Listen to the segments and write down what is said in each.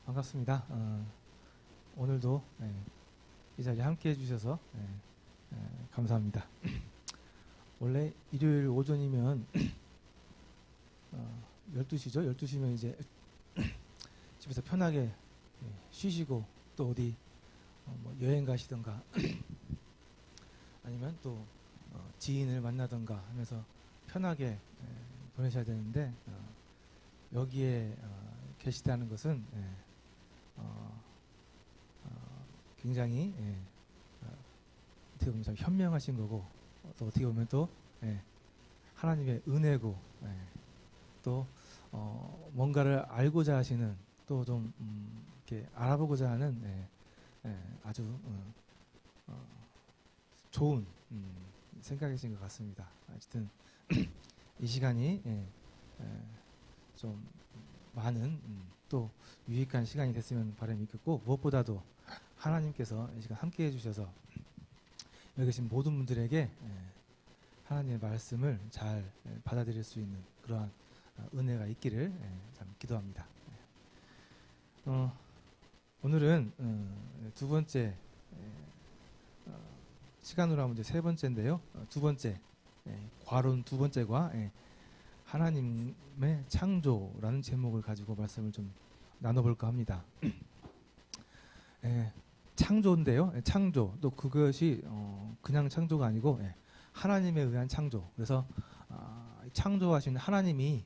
반갑습니다. 오늘도 이 자리에 함께 해주셔서 감사합니다. 원래 일요일 오전이면 12시죠? 12시면 이제 집에서 편하게 쉬시고 또 어디 뭐 여행 가시던가 아니면 또 지인을 만나던가 하면서 편하게 보내셔야 되는데 여기에 계시다는 것은 굉장히 어떻게 보면 참 현명하신 거고 또 어떻게 보면 또 하나님의 은혜고 또 뭔가를 알고자 하시는 또 좀 이렇게 알아보고자 하는 아주 좋은 생각이신 것 같습니다. 어쨌든 이 시간이 좀 많은 또 유익한 시간이 됐으면 바람이 있겠고 무엇보다도 하나님께서 이 시간 함께 해주셔서 여기 계신 모든 분들에게 하나님의 말씀을 잘 받아들일 수 있는 그러한 은혜가 있기를 참 기도합니다. 오늘은 두 번째 시간으로 하면 이제 세 번째인데요. 두 번째 과론 두 번째가 하나님의 창조라는 제목을 가지고 말씀을 좀 나눠볼까 합니다. 창조인데요. 창조 또 그것이 그냥 창조가 아니고 하나님에 의한 창조. 그래서 창조하신 하나님이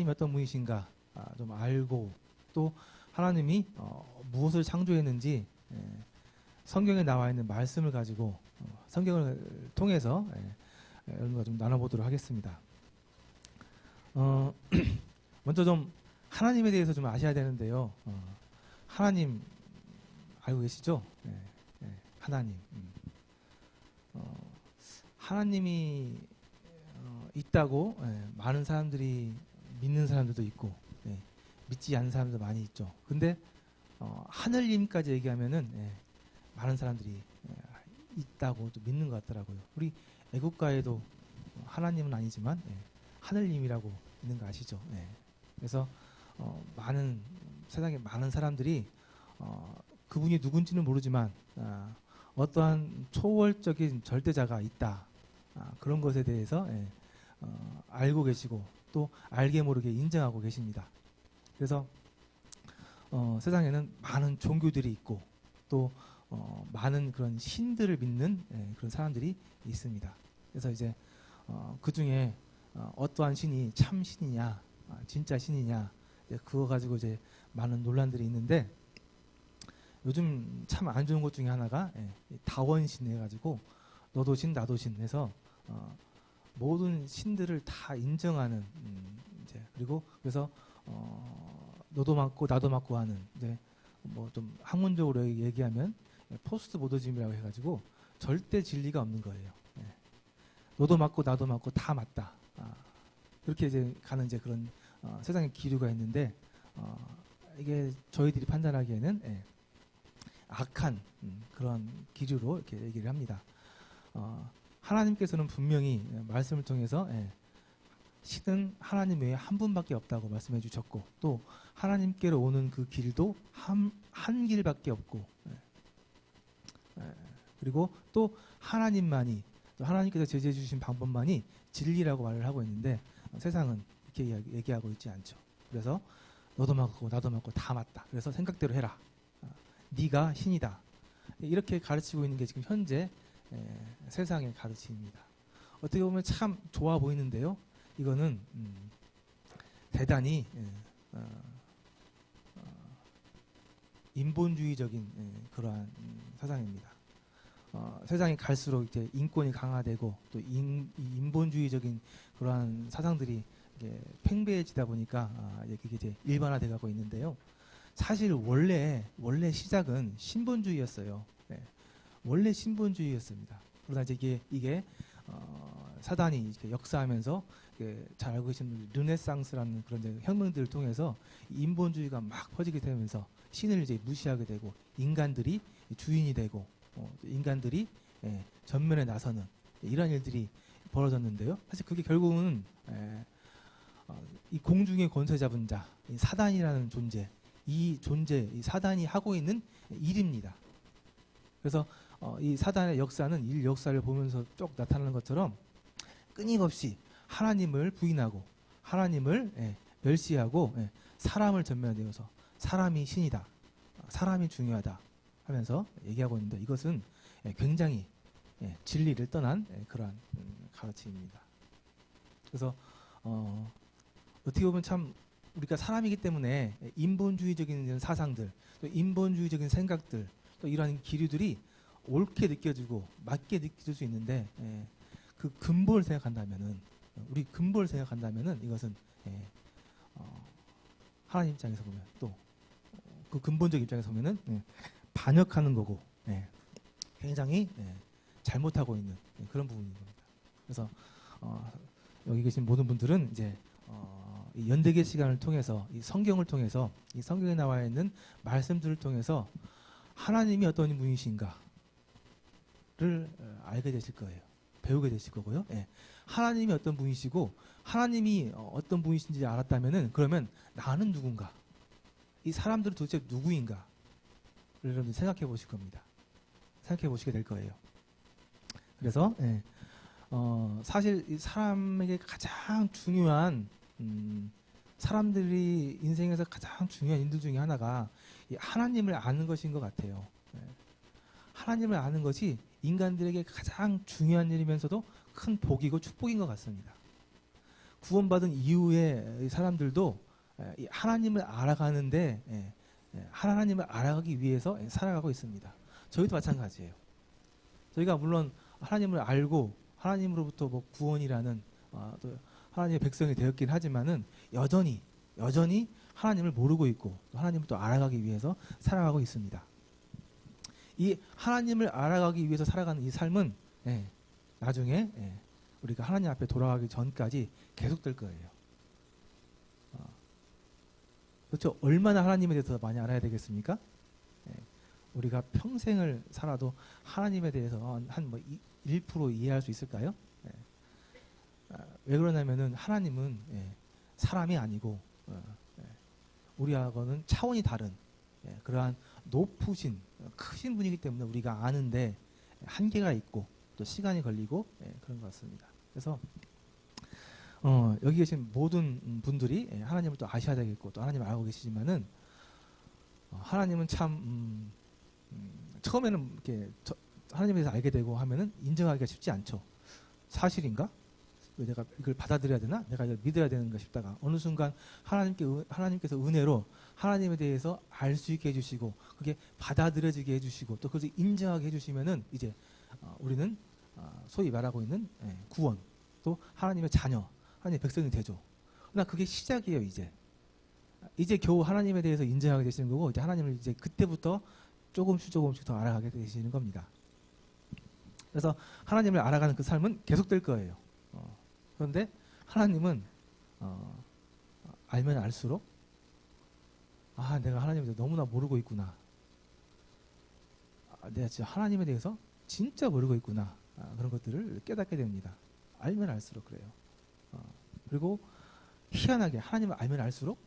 어떤 분이신가 좀 알고 또 하나님이 무엇을 창조했는지 성경에 나와 있는 말씀을 가지고 성경을 통해서 여러분과 좀 나눠보도록 하겠습니다. 먼저 좀 하나님에 대해서 좀 아셔야 되는데요. 하나님 알고 계시죠? 하나님. 하나님이 있다고 많은 사람들이 믿는 사람들도 있고 믿지 않는 사람들도 많이 있죠. 근데 하늘님까지 얘기하면은 많은 사람들이 있다고 또 믿는 것 같더라고요. 우리 애국가에도 하나님은 아니지만 하늘님이라고 있는 거 아시죠? 그래서 많은 세상에 많은 사람들이 그분이 누군지는 모르지만 어떠한 초월적인 절대자가 있다. 그런 것에 대해서 알고 계시고 또 알게 모르게 인정하고 계십니다. 그래서 세상에는 많은 종교들이 있고 또 많은 그런 신들을 믿는 그런 사람들이 있습니다. 그래서 이제 그 중에 어떠한 신이 참 신이냐, 진짜 신이냐, 그거 가지고 이제 많은 논란들이 있는데 요즘 참 안 좋은 것 중에 하나가 다원신 해가지고 너도 신 나도 신 해서 모든 신들을 다 인정하는 이제 그리고 그래서 너도 맞고 나도 맞고 하는 이제 뭐 좀 학문적으로 얘기하면 포스트 모더니즘이라고 해가지고 절대 진리가 없는 거예요. 너도 맞고 나도 맞고 다 맞다. 그렇게 이제 가는 이제 그런 세상의 기류가 있는데 이게 저희들이 판단하기에는 악한 그런 기류로 이렇게 얘기를 합니다. 하나님께서는 분명히 말씀을 통해서 신은 하나님 외에 한 분밖에 없다고 말씀해 주셨고 또 하나님께로 오는 그 길도 한 길밖에 없고 그리고 또 하나님만이 또 하나님께서 제시해 주신 방법만이 진리라고 말을 하고 있는데 세상은 이렇게 얘기하고 있지 않죠. 그래서 너도 맞고 나도 맞고 다 맞다. 그래서 생각대로 해라. 네가 신이다. 이렇게 가르치고 있는 게 지금 현재 세상의 가르침입니다. 어떻게 보면 참 좋아 보이는데요. 이거는 대단히 인본주의적인 그러한 사상입니다. 세상이 갈수록 이제 인권이 강화되고 또 인본주의적인 그러한 사상들이 이제 팽배해지다 보니까 이게 이제 일반화돼가고 있는데요. 사실 원래 시작은 신본주의였어요. 원래 신본주의였습니다. 그러나 이제 이게 사단이 이렇게 역사하면서 잘 알고 계신 르네상스라는 그런 이제 혁명들을 통해서 인본주의가 막 퍼지게 되면서 신을 이제 무시하게 되고 인간들이 주인이 되고 인간들이 전면에 나서는 이런 일들이 벌어졌는데요. 사실 그게 결국은 이 공중의 권세 잡은 자, 이 사단이라는 존재, 이 존재, 이 사단이 하고 있는 일입니다. 그래서 이 사단의 역사는 일 역사를 보면서 쭉 나타나는 것처럼 끊임없이 하나님을 부인하고 하나님을 멸시하고 사람을 전면되어서 사람이 신이다, 사람이 중요하다 하면서 얘기하고 있는데 이것은 굉장히 진리를 떠난 그러한 가르침입니다. 그래서 어떻게 보면 참 우리가 사람이기 때문에 인본주의적인 사상들, 또 인본주의적인 생각들, 또 이러한 기류들이 옳게 느껴지고 맞게 느껴질 수 있는데 그 근본을 생각한다면은 우리 근본을 생각한다면은 이것은 하나님 입장에서 보면 또 그 근본적 입장에서 보면은 반역하는 거고 굉장히 잘못하고 있는 그런 부분인 겁니다. 그래서 여기 계신 모든 분들은 이제 이 연대계 시간을 통해서 이 성경을 통해서 이 성경에 나와 있는 말씀들을 통해서 하나님이 어떤 분이신가를 알게 되실 거예요. 배우게 되실 거고요. 하나님이 어떤 분이시고 하나님이 어떤 분이신지 알았다면은 그러면 나는 누군가, 이 사람들은 도대체 누구인가 여러분들 생각해 보실 겁니다. 생각해 보시게 될 거예요. 그래서 사실 이 사람에게 가장 중요한 사람들이 인생에서 가장 중요한 일들 중에 하나가 이 하나님을 아는 것인 것 같아요. 하나님을 아는 것이 인간들에게 가장 중요한 일이면서도 큰 복이고 축복인 것 같습니다. 구원받은 이후에 사람들도 이 하나님을 알아가는데 하나님을 알아가기 위해서 살아가고 있습니다. 저희도 마찬가지예요. 저희가 물론 하나님을 알고 하나님으로부터 뭐 구원이라는 또 하나님의 백성이 되었긴 하지만은 여전히 하나님을 모르고 있고 또 하나님을 또 알아가기 위해서 살아가고 있습니다. 이 하나님을 알아가기 위해서 살아가는 이 삶은 나중에 우리가 하나님 앞에 돌아가기 전까지 계속될 거예요. 그렇죠? 얼마나 하나님에 대해서 많이 알아야 되겠습니까? 우리가 평생을 살아도 하나님에 대해서 한 뭐 1% 이해할 수 있을까요? 왜 그러냐면은 하나님은 사람이 아니고 우리하고는 차원이 다른 그러한 높으신 크신 분이기 때문에 우리가 아는데 한계가 있고 또 시간이 걸리고 그런 것 같습니다. 그래서 여기 계신 모든 분들이 하나님을 또 아셔야 되겠고 또 하나님을 알고 계시지만은 하나님은 참 처음에는 이렇게 하나님에 대해서 알게 되고 하면은 인정하기가 쉽지 않죠. 사실인가? 왜 내가 이걸 받아들여야 되나? 내가 이걸 믿어야 되는가 싶다가 어느 순간 하나님께서 은혜로 하나님에 대해서 알 수 있게 해주시고 그게 받아들여지게 해주시고 또 그것을 인정하게 해주시면은 이제 우리는 소위 말하고 있는 구원 또 하나님의 자녀, 하나님의 백성이 되죠. 그러나 그게 시작이에요. 이제 겨우 하나님에 대해서 인정하게 되시는 거고 이제 하나님을 이제 그때부터 조금씩 더 알아가게 되시는 겁니다. 그래서 하나님을 알아가는 그 삶은 계속될 거예요. 그런데 하나님은 알면 알수록 내가 하나님에 대해서 너무나 모르고 있구나. 내가 진짜 하나님에 대해서 진짜 모르고 있구나. 그런 것들을 깨닫게 됩니다. 알면 알수록 그래요. 그리고 희한하게 하나님을 알면 알수록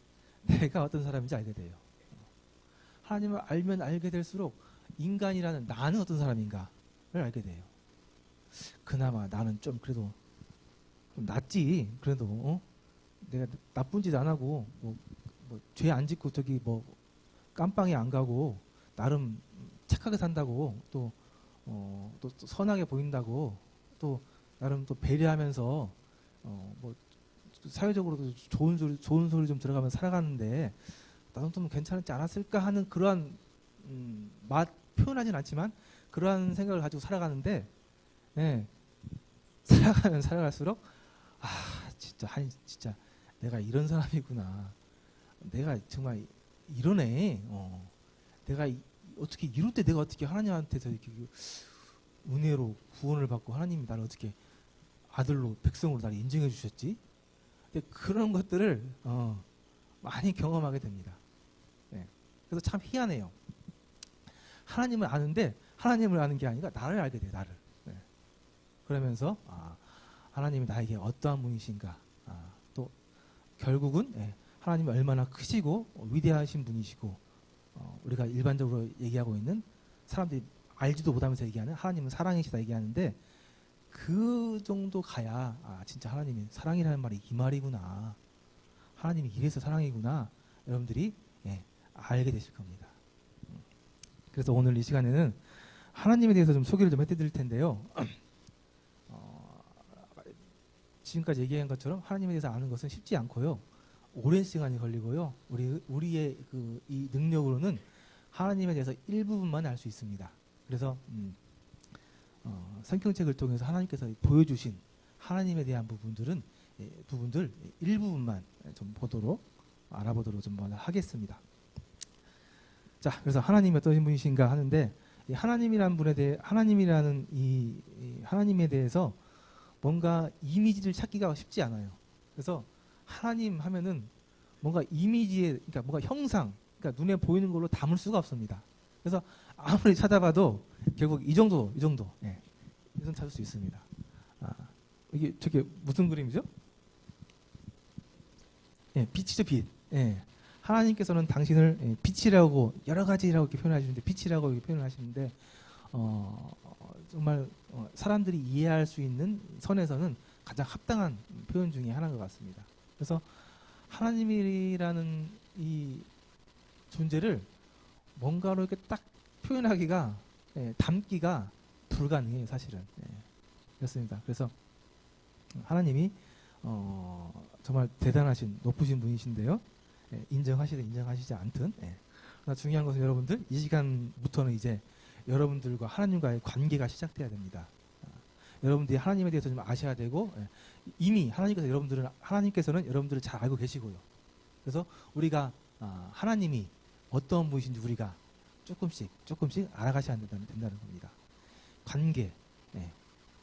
내가 어떤 사람인지 알게 돼요. 하나님을 알면 알게 될수록 인간이라는 나는 어떤 사람인가를 알게 돼요. 그나마 나는 좀 그래도 좀 낫지. 그래도 내가 나쁜 짓 안 하고 뭐 죄 안 짓고 저기 뭐 깜빵에 안 가고 나름 착하게 산다고 또 선하게 보인다고 또 나름 또 배려하면서 뭐 사회적으로도 좋은 소리 좀 들어가면서 살아가는데 나도 좀 괜찮지 않았을까 하는 그러한 맛 표현하진 않지만 그러한 생각을 가지고 살아가는데 살아가면 살아갈수록 진짜 내가 이런 사람이구나. 내가 정말 이러네. 내가 어떻게 이럴 때 내가 어떻게 하나님한테서 이렇게 은혜로 구원을 받고 하나님이 나를 어떻게 아들로 백성으로 나를 인정해 주셨지? 근데 그런 것들을 많이 경험하게 됩니다. 그래서 참 희한해요. 하나님을 아는데 하나님을 아는 게 아니라 나를 알게 돼요. 나를. 그러면서 하나님이 나에게 어떠한 분이신가. 또 결국은 하나님이 얼마나 크시고 위대하신 분이시고 우리가 일반적으로 얘기하고 있는 사람들이 알지도 못하면서 얘기하는 하나님은 사랑이시다 얘기하는데 그 정도 가야 진짜 하나님이 사랑이라는 말이 이 말이구나. 하나님이 이래서 사랑이구나. 여러분들이 알게 되실 겁니다. 그래서 오늘 이 시간에는 하나님에 대해서 좀 소개를 좀 해드릴 텐데요. 지금까지 얘기한 것처럼 하나님에 대해서 아는 것은 쉽지 않고요. 오랜 시간이 걸리고요. 우리의 이 능력으로는 하나님에 대해서 일부분만 알 수 있습니다. 그래서 성경책을 통해서 하나님께서 보여주신 하나님에 대한 부분들 일부분만 좀 알아보도록 좀 하겠습니다. 자, 그래서 하나님이 어떤 분이신가 하는데 이 하나님이라는 이 하나님에 대해서 뭔가 이미지를 찾기가 쉽지 않아요. 그래서 하나님 하면은 뭔가 이미지에 그러니까 뭔가 형상, 그러니까 눈에 보이는 걸로 담을 수가 없습니다. 그래서 아무리 찾아봐도 결국 이 정도 이정 찾을 수 있습니다. 이게 저게 무슨 그림이죠? 빛이죠, 빛. 하나님께서는 당신을 빛이라고 여러 가지라고 이렇게 표현하시는데 빛이라고 이렇게 표현하시는데 정말 사람들이 이해할 수 있는 선에서는 가장 합당한 표현 중에 하나인 것 같습니다. 그래서 하나님이라는 이 존재를 뭔가로 이렇게 딱 표현하기가 담기가 불가능해요, 사실은. 그렇습니다. 그래서 하나님이 정말 대단하신 높으신 분이신데요. 인정하시든 인정하시지 않든. 그러나 중요한 것은 여러분들 이 시간부터는 이제 여러분들과 하나님과의 관계가 시작돼야 됩니다. 여러분들이 하나님에 대해서 좀 아셔야 되고 이미 하나님께서는 여러분들을 잘 알고 계시고요. 그래서 우리가 하나님이 어떤 분이신지 우리가 조금씩 알아가셔야 된다는 겁니다. 관계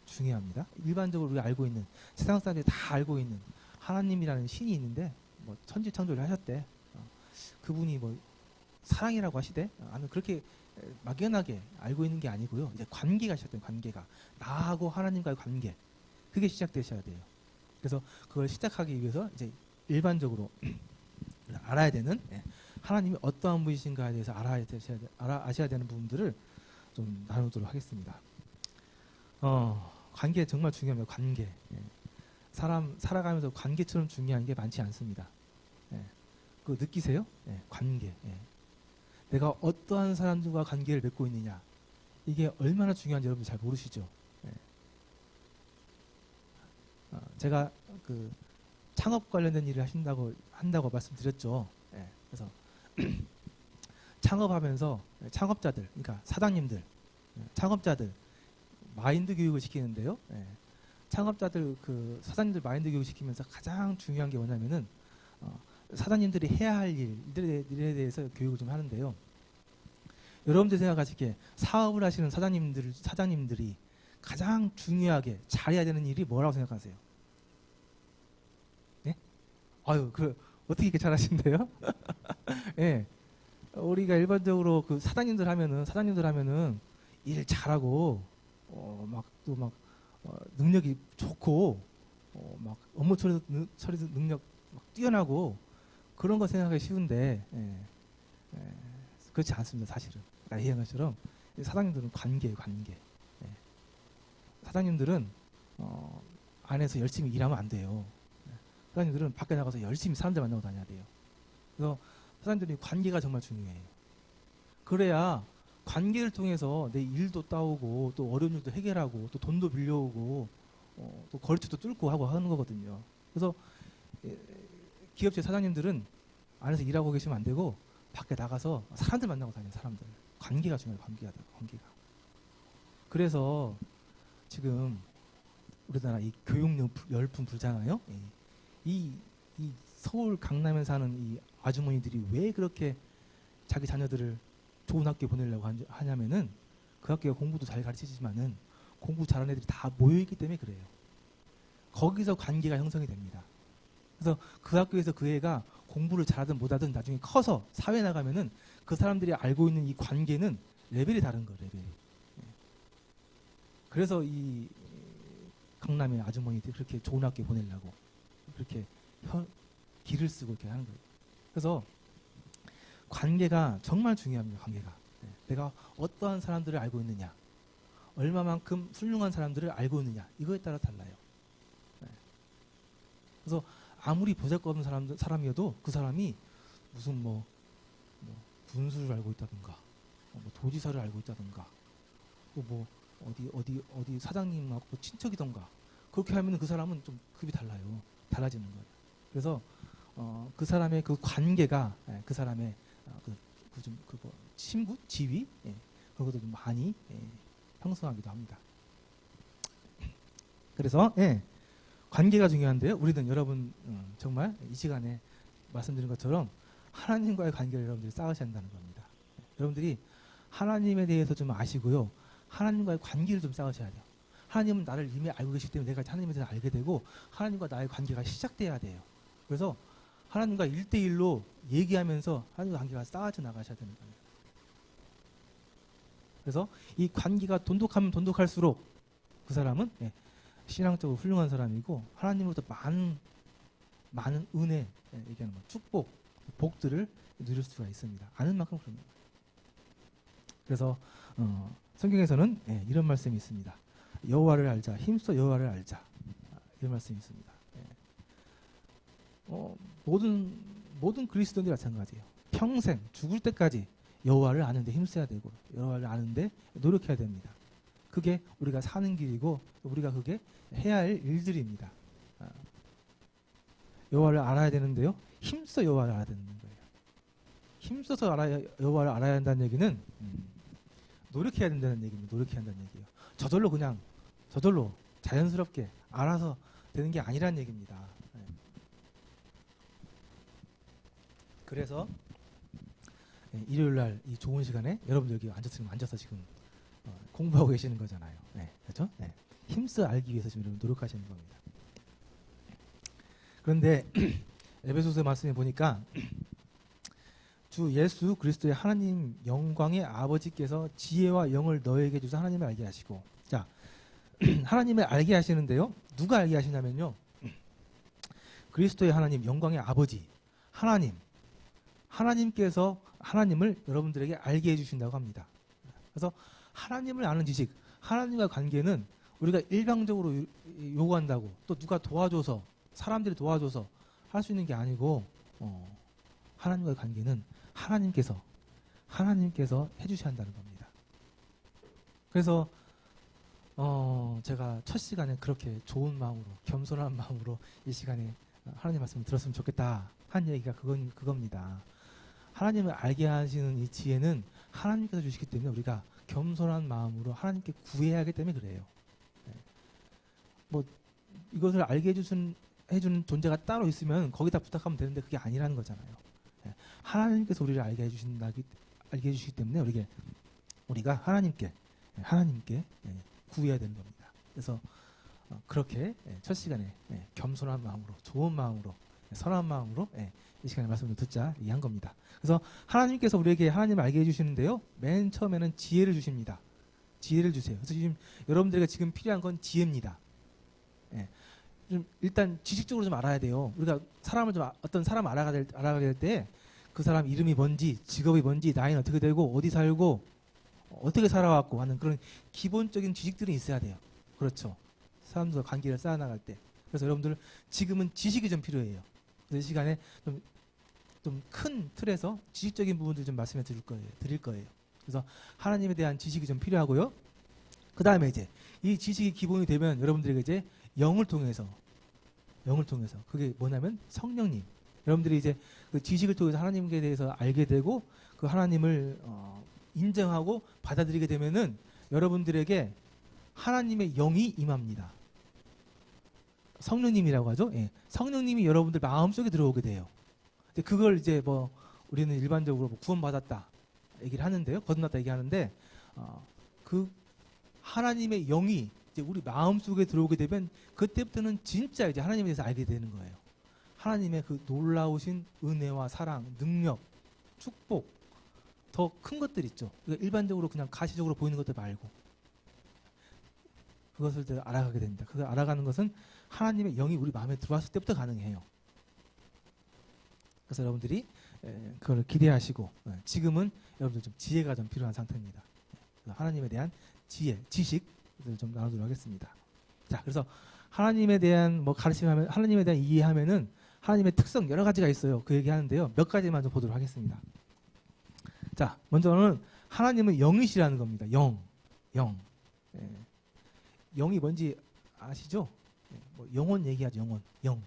중요합니다. 일반적으로 우리가 알고 있는 세상 사람들이 다 알고 있는 하나님이라는 신이 있는데 뭐 천지창조를 하셨대. 그분이 뭐 사랑이라고 하시대. 아니 그렇게 막연하게 알고 있는 게 아니고요. 이제 관계가 시작돼요. 관계가 나하고 하나님과의 관계 그게 시작되셔야 돼요. 그래서 그걸 시작하기 위해서 이제 일반적으로 알아야 되는 하나님이 어떠한 분이신가에 대해서 아셔야 되는 부분들을 좀 나누도록 하겠습니다. 관계 정말 중요합니다. 관계. 사람 살아가면서 관계처럼 중요한 게 많지 않습니다. 그거 느끼세요? 관계. 내가 어떠한 사람들과 관계를 맺고 있느냐. 이게 얼마나 중요한지 여러분 잘 모르시죠? 제가 그 창업 관련된 일을 한다고 말씀드렸죠. 그래서 창업하면서 창업자들, 그러니까 사장님들, 창업자들 마인드 교육을 시키는데요. 창업자들 그 사장님들 마인드 교육 시키면서 가장 중요한 게 뭐냐면은 사장님들이 해야 할 일에 대해서 교육을 좀 하는데요. 여러분들 생각하시기에 사업을 하시는 사장님들이 가장 중요하게 잘해야 되는 일이 뭐라고 생각하세요? 네? 아유, 어떻게 이렇게 잘하신대요? 예. 우리가 일반적으로 그 사장님들 하면은 일 잘하고 능력이 좋고 막 업무 처리 능력 막 뛰어나고 그런 거 생각하기 쉬운데 그렇지 않습니다. 사실은 얘기한 것처럼 사장님들은 관계예요. 관계. 사장님들은 안에서 열심히 일하면 안 돼요. 사장님들은 밖에 나가서 열심히 사람들 만나고 다녀야 돼요. 그래서 사장님들이 관계가 정말 중요해요. 그래야 관계를 통해서 내 일도 따오고 또 어려운 일도 해결하고 또 돈도 빌려오고 또 거리투도 뚫고 하고 하는 거거든요. 그래서 기업체 사장님들은 안에서 일하고 계시면 안 되고 밖에 나가서 사람들 만나고 다녀요. 사람들. 관계가 중요해요. 관계가. 그래서 지금 우리나라 이 교육 열풍 불잖아요. 이 서울 강남에 사는 이 아주머니들이 왜 그렇게 자기 자녀들을 좋은 학교에 보내려고 하냐면은 그 학교가 공부도 잘 가르치지만은 공부 잘하는 애들이 다 모여있기 때문에 그래요. 거기서 관계가 형성이 됩니다. 그래서 그 학교에서 그 애가 공부를 잘하든 못하든 나중에 커서 사회 나가면은 그 사람들이 알고 있는 이 관계는 레벨이 다른 거예요. 레벨이. 그래서 이 강남의 아주머니들이 그렇게 좋은 학교에 보내려고 그렇게 길을 쓰고 이렇게 하는 거예요. 그래서 관계가 정말 중요합니다. 관계가. 내가 어떠한 사람들을 알고 있느냐, 얼마만큼 훌륭한 사람들을 알고 있느냐, 이거에 따라 달라요. 그래서 아무리 보잘것없는 사람이어도 그 사람이 무슨 뭐 군수를 알고 있다든가, 뭐 도지사를 알고 있다든가, 또 뭐 어디 사장님하고 뭐 친척이던가, 그렇게 하면 그 사람은 좀 급이 달라요. 달라지는 거예요. 그래서 그 사람의 그 관계가 그 사람의 뭐 친구, 지위, 그런 것도 좀 많이 형성하기도 합니다. 그래서 관계가 중요한데요. 우리는 여러분 정말 이 시간에 말씀드린 것처럼 하나님과의 관계를 여러분들이 쌓으셔야 한다는 겁니다. 여러분들이 하나님에 대해서 좀 아시고요. 하나님과의 관계를 좀 쌓으셔야 돼요. 하나님은 나를 이미 알고 계시기 때문에 내가 하나님에 대해서 알게 되고 하나님과 나의 관계가 시작돼야 돼요. 그래서 하나님과 1대1로 얘기하면서 하나님과 관계가 쌓아져 나가셔야 되는 겁니다. 그래서 이 관계가 돈독하면 돈독할수록 그 사람은 신앙적으로 훌륭한 사람이고 하나님으로부터 많은 은혜, 얘기하는 거, 축복, 복들을 누릴 수가 있습니다. 아는 만큼 그럽니다. 그래서 성경에서는 이런 말씀이 있습니다. 여호와를 알자, 힘써 여호와를 알자, 이런 말씀이 있습니다. 모든 그리스도인들이 마찬가지예요. 평생 죽을 때까지 여호와를 아는데 힘써야 되고 여호와를 아는데 노력해야 됩니다. 그게 우리가 사는 길이고 우리가 그게 해야 할 일들입니다. 여호와를 알아야 되는데요. 힘써 여호와를 알아야 되는 거예요. 힘써서 여호와를 알아야 한다는 얘기는 노력해야 된다는 얘기입니다. 노력해야 한다는 얘기예요. 저절로 자연스럽게 알아서 되는 게 아니라는 얘기입니다. 그래서 일요일 날 이 좋은 시간에 여러분들 여기 앉아서 지금 공부하고 계시는 거잖아요. 그렇죠? 힘써 알기 위해서 지금 노력하시는 겁니다. 그런데 에베소서 말씀에 보니까 주 예수 그리스도의 하나님 영광의 아버지께서 지혜와 영을 너에게 주사 하나님을 알게 하시고, 자, 하나님을 알게 하시는데요. 누가 알게 하시냐면요. 그리스도의 하나님 영광의 아버지 하나님께서 하나님을 여러분들에게 알게 해주신다고 합니다. 그래서 하나님을 아는 지식, 하나님과 관계는 우리가 일방적으로 요구한다고 또 누가 도와줘서 사람들이 도와줘서 할 수 있는 게 아니고 하나님과의 관계는 하나님께서 해주셔야 한다는 겁니다. 그래서 제가 첫 시간에 그렇게 좋은 마음으로 겸손한 마음으로 이 시간에 하나님 말씀을 들었으면 좋겠다 한 얘기가 그겁니다. 하나님을 알게 하시는 이 지혜는 하나님께서 주시기 때문에 우리가 겸손한 마음으로 하나님께 구해야 하기 때문에 그래요. 뭐 이것을 알게 해주는 존재가 따로 있으면 거기다 부탁하면 되는데 그게 아니라는 거잖아요. 하나님께서 우리를 알게 해주시기 때문에 우리가 하나님께 구해야 되는 겁니다. 그래서 그렇게 첫 시간에 겸손한 마음으로, 좋은 마음으로, 선한 마음으로 이 시간에 말씀을 듣자 얘기한 겁니다. 그래서 하나님께서 우리에게 하나님을 알게 해주시는데요. 맨 처음에는 지혜를 주십니다. 지혜를 주세요. 그래서 지금 여러분들에게 지금 필요한 건 지혜입니다. 좀 일단 지식적으로 좀 알아야 돼요. 우리가 어떤 사람 알아가야 될 때 그 사람 이름이 뭔지, 직업이 뭔지, 나이는 어떻게 되고, 어디 살고, 어떻게 살아왔고 하는 그런 기본적인 지식들이 있어야 돼요. 그렇죠. 사람들과 관계를 쌓아나갈 때. 그래서 여러분들 지금은 지식이 좀 필요해요. 그래서 이 시간에 좀 큰 틀에서 지식적인 부분들 좀 말씀해 드릴 거예요. 그래서 하나님에 대한 지식이 좀 필요하고요. 그 다음에 이제 이 지식이 기본이 되면 여러분들에게 이제 영을 통해서 그게 뭐냐면 성령님. 여러분들이 이제 그 지식을 통해서 하나님께 대해서 알게 되고 그 하나님을 인정하고 받아들이게 되면은 여러분들에게 하나님의 영이 임합니다. 성령님이라고 하죠. 성령님이 여러분들 마음속에 들어오게 돼요. 근데 그걸 이제 뭐 우리는 일반적으로 뭐 구원받았다 얘기를 하는데요. 거듭났다 얘기하는데 그 하나님의 영이 이제 우리 마음속에 들어오게 되면 그때부터는 진짜 이제 하나님에 대해서 알게 되는 거예요. 하나님의 그 놀라우신 은혜와 사랑, 능력, 축복, 더 큰 것들 있죠. 그러니까 일반적으로 그냥 가시적으로 보이는 것들 말고 그것을 알아가게 됩니다. 그걸 알아가는 것은 하나님의 영이 우리 마음에 들어왔을 때부터 가능해요. 그래서 여러분들이 그걸 기대하시고 지금은 여러분들 좀 지혜가 좀 필요한 상태입니다. 그래서 하나님에 대한 지혜, 지식을 좀 나누도록 하겠습니다. 자, 그래서 하나님에 대한 뭐 가르침하면 하나님에 대한 이해하면은 하나님의 특성 여러 가지가 있어요. 그 얘기하는데요. 몇 가지만 좀 보도록 하겠습니다. 자, 먼저는 하나님은 영이시라는 겁니다. 영. 영이 뭔지 아시죠? 뭐 영혼 얘기하죠. 영.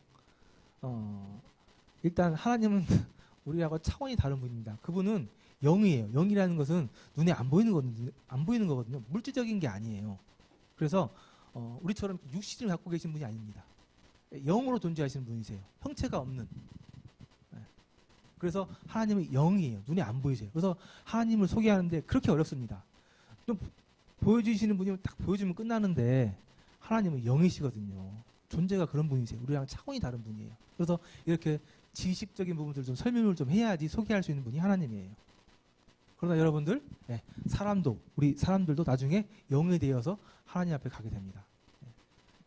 일단 하나님은 우리하고 차원이 다른 분입니다. 그분은 영이에요. 영이라는 것은 눈에 안 보이는 거거든요. 물질적인 게 아니에요. 그래서 우리처럼 육신을 갖고 계신 분이 아닙니다. 영으로 존재하시는 분이세요. 형체가 없는. 그래서 하나님은 영이에요. 눈에 안 보이세요. 그래서 하나님을 소개하는데 그렇게 어렵습니다. 좀 보여주시는 분이면 딱 보여주면 끝나는데 하나님은 영이시거든요. 존재가 그런 분이세요. 우리랑 차원이 다른 분이에요. 그래서 이렇게 지식적인 부분들 좀 설명을 좀 해야지 소개할 수 있는 분이 하나님이에요. 그러나 여러분들, 우리 사람들도 나중에 영이 되어서 하나님 앞에 가게 됩니다.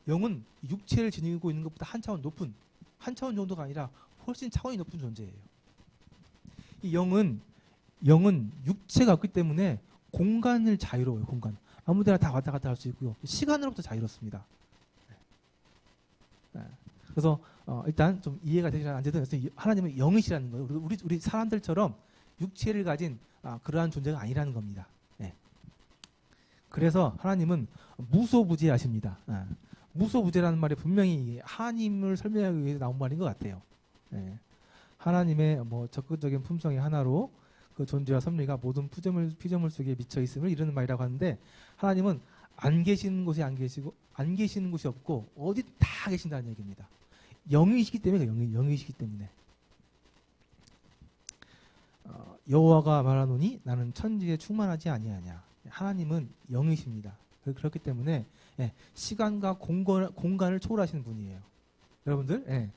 영은 육체를 지니고 있는 것보다 한 차원 정도가 아니라 훨씬 차원이 높은 존재예요. 이 영은 육체가 없기 때문에 공간을 자유로워요. 공간. 아무데나 다 왔다 갔다 할 수 있고요. 시간으로부터 자유롭습니다. 그래서 일단 좀 이해가 되지 안 되든 하나님은 영이시라는 거예요. 우리 사람들처럼 육체를 가진 그러한 존재가 아니라는 겁니다. 그래서 하나님은 무소부재하십니다. 무소부재라는 말이 분명히 하나님을 설명하기 위해서 나온 말인 것 같아요. 하나님의 뭐 적극적인 품성의 하나로 그 존재와 섭리가 모든 피조물 속에 미쳐 있음을 이루는 말이라고 하는데 하나님은 안 계시는 곳에 안 계시고 안 계시는 곳이 없고 어디 다 계신다는 얘기입니다. 영이시기 때문에 영이시기 때문에 여호와가 말하노니 나는 천지에 충만하지 아니하냐. 하나님은 영이십니다. 그렇기 때문에 시간과 공간을 초월하시는 분이에요. 여러분들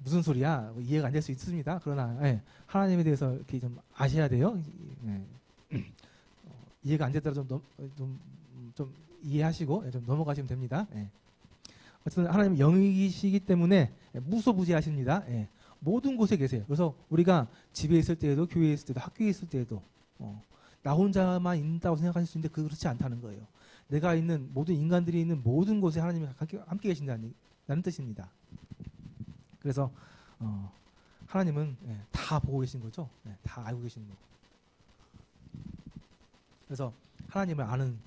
무슨 소리야? 이해가 안 될 수 있습니다. 그러나 하나님에 대해서 이렇게 좀 아셔야 돼요. 이해가 안 되더라도 좀 이해하시고 좀 넘어가시면 됩니다. 어쨌든 하나님은 영이시기 때문에 무소부재하십니다. 모든 곳에 계세요. 그래서 우리가 집에 있을 때에도 교회에 있을 때도 학교에 있을 때에도 나 혼자만 있다고 생각하실 수 있는데 그렇지 않다는 거예요. 내가 있는 모든 인간들이 있는 모든 곳에 하나님이 함께 계신다는 뜻입니다. 그래서 하나님은 다 보고 계신 거죠. 다 알고 계시는 거. 그래서 하나님을 아는